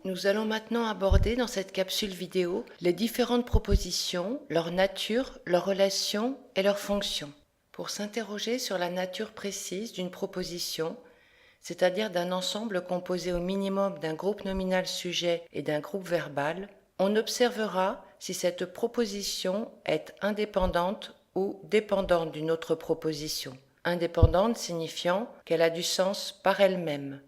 Nous allons maintenant aborder dans cette capsule vidéo les différentes propositions, leur nature, leurs relations et leurs fonctions. Pour s'interroger sur la nature précise d'une proposition, c'est-à-dire d'un ensemble composé au minimum d'un groupe nominal sujet et d'un groupe verbal, on observera si cette proposition est indépendante ou dépendante d'une autre proposition. Indépendante signifiant qu'elle a du sens par elle-même.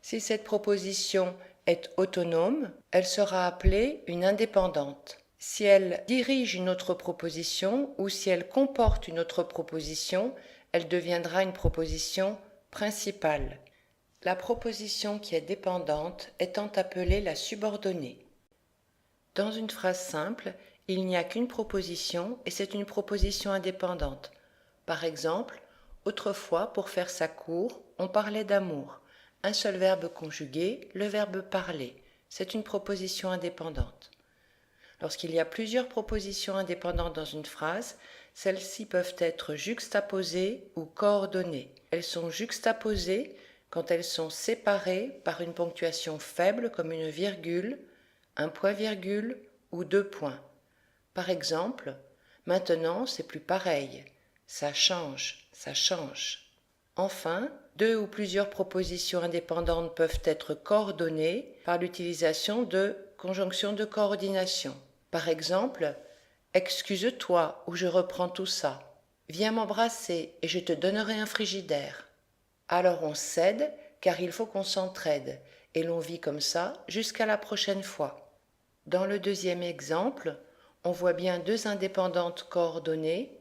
Si cette proposition est autonome, elle sera appelée une indépendante. Si elle dirige une autre proposition ou si elle comporte une autre proposition, elle deviendra une proposition principale. La proposition qui est dépendante étant appelée la subordonnée. Dans une phrase simple, il n'y a qu'une proposition et c'est une proposition indépendante. Par exemple, autrefois, pour faire sa cour, on parlait d'amour. Un seul verbe conjugué, le verbe parler. C'est une proposition indépendante. Lorsqu'il y a plusieurs propositions indépendantes dans une phrase, celles-ci peuvent être juxtaposées ou coordonnées. Elles sont juxtaposées quand elles sont séparées par une ponctuation faible comme une virgule, un point-virgule ou deux points. Par exemple, maintenant c'est plus pareil, ça change, ça change. Enfin, deux ou plusieurs propositions indépendantes peuvent être coordonnées par l'utilisation de conjonctions de coordination. Par exemple, « Excuse-toi ou je reprends tout ça. Viens m'embrasser et je te donnerai un frigidaire. » Alors on cède car il faut qu'on s'entraide et l'on vit comme ça jusqu'à la prochaine fois. Dans le deuxième exemple, on voit bien deux indépendantes coordonnées.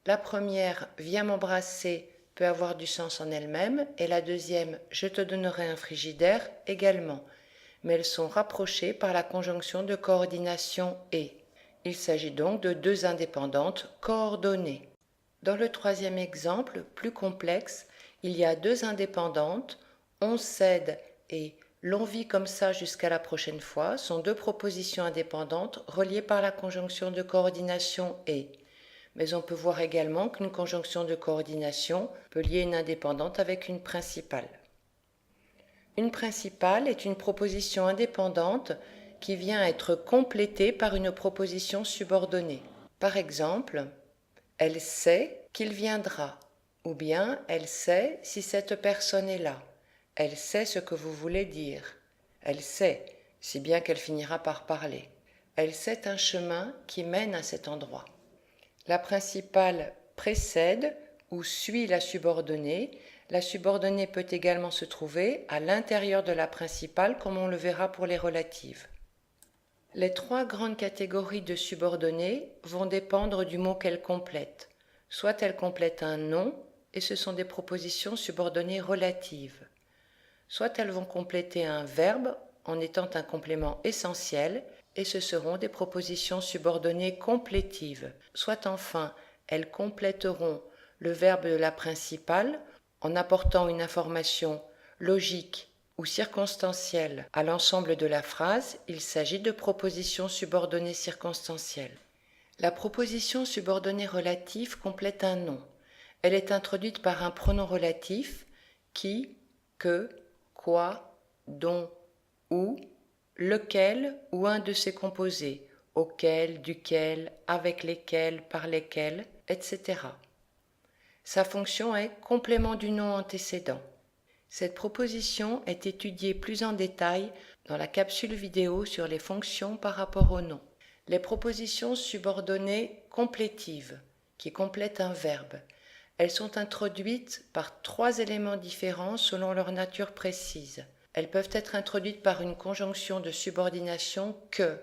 La première « Viens m'embrasser » peut avoir du sens en elle-même et la deuxième « je te donnerai un frigidaire » également, mais elles sont rapprochées par la conjonction de coordination « et ». Il s'agit donc de deux indépendantes coordonnées. Dans le troisième exemple, plus complexe, il y a deux indépendantes, on cède et l'on vit comme ça jusqu'à la prochaine fois, sont deux propositions indépendantes reliées par la conjonction de coordination « et ». Mais on peut voir également qu'une conjonction de coordination peut lier une indépendante avec une principale. Une principale est une proposition indépendante qui vient être complétée par une proposition subordonnée. Par exemple, « Elle sait qu'il viendra » ou bien « Elle sait si cette personne est là ». « Elle sait ce que vous voulez dire ». Elle sait, si bien qu'elle finira par parler. « Elle sait un chemin qui mène à cet endroit ». La principale précède ou suit la subordonnée. La subordonnée peut également se trouver à l'intérieur de la principale, comme on le verra pour les relatives. Les trois grandes catégories de subordonnées vont dépendre du mot qu'elles complètent. Soit elles complètent un nom, et ce sont des propositions subordonnées relatives. Soit elles vont compléter un verbe en étant un complément essentiel, et ce seront des propositions subordonnées complétives. Soit enfin, elles compléteront le verbe de la principale en apportant une information logique ou circonstancielle à l'ensemble de la phrase. Il s'agit de propositions subordonnées circonstancielles. La proposition subordonnée relative complète un nom. Elle est introduite par un pronom relatif qui, que, quoi, dont, où, lequel ou un de ses composés, auquel, duquel, avec lesquels, par lesquels, etc. Sa fonction est complément du nom antécédent. Cette proposition est étudiée plus en détail dans la capsule vidéo sur les fonctions par rapport au nom. Les propositions subordonnées complétives, qui complètent un verbe. Elles sont introduites par trois éléments différents selon leur nature précise. Elles peuvent être introduites par une conjonction de subordination « que »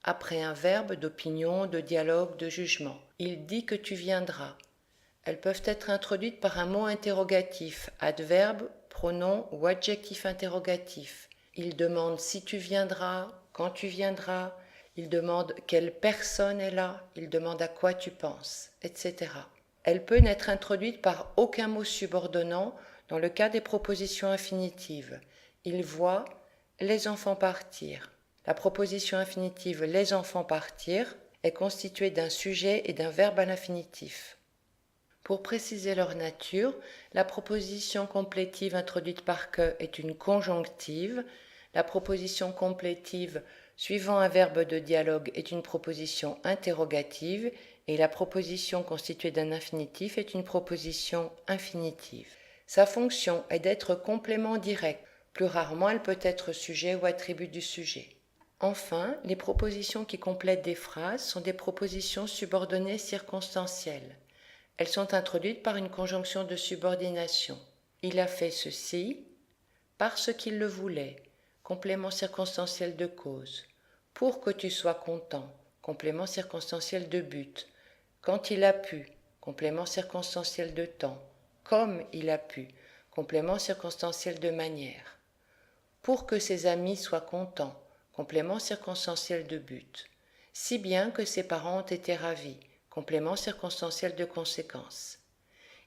après un verbe d'opinion, de dialogue, de jugement. Il dit que tu viendras. Elles peuvent être introduites par un mot interrogatif, adverbe, pronom ou adjectif interrogatif. Il demande si tu viendras, quand tu viendras. Il demande quelle personne est là. Il demande à quoi tu penses, etc. Elle peut n'être introduite par aucun mot subordonnant dans le cas des propositions infinitives. Il voit les enfants partir. La proposition infinitive « les enfants partirent » est constituée d'un sujet et d'un verbe à l'infinitif. Pour préciser leur nature, la proposition complétive introduite par que est une conjonctive, la proposition complétive suivant un verbe de dialogue est une proposition interrogative et la proposition constituée d'un infinitif est une proposition infinitive. Sa fonction est d'être complément direct. Plus rarement, elle peut être sujet ou attribut du sujet. Enfin, les propositions qui complètent des phrases sont des propositions subordonnées circonstancielles. Elles sont introduites par une conjonction de subordination. Il a fait ceci parce qu'il le voulait, complément circonstanciel de cause. Pour que tu sois content, complément circonstanciel de but. Quand il a pu, complément circonstanciel de temps. Comme il a pu, complément circonstanciel de manière. Pour que ses amis soient contents, complément circonstanciel de but. Si bien que ses parents ont été ravis, complément circonstanciel de conséquence.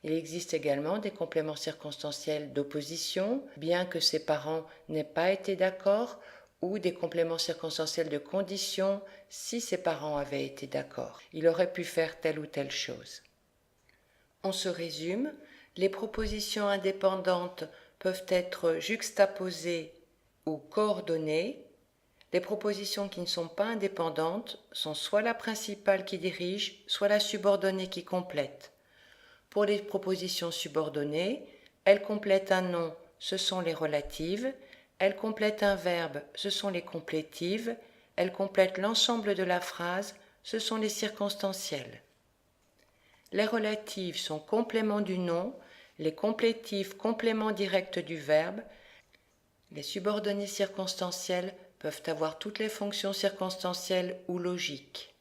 Il existe également des compléments circonstanciels d'opposition, bien que ses parents n'aient pas été d'accord, ou des compléments circonstanciels de condition, si ses parents avaient été d'accord. Il aurait pu faire telle ou telle chose. On se résume, les propositions indépendantes peuvent être juxtaposées ou coordonnées. Les propositions qui ne sont pas indépendantes sont soit la principale qui dirige, soit la subordonnée qui complète. Pour les propositions subordonnées, elles complètent un nom, ce sont les relatives, elles complètent un verbe, ce sont les complétives, elles complètent l'ensemble de la phrase, ce sont les circonstancielles. Les relatives sont compléments du nom, les complétives compléments directs du verbe, les subordonnées circonstancielles peuvent avoir toutes les fonctions circonstancielles ou logiques.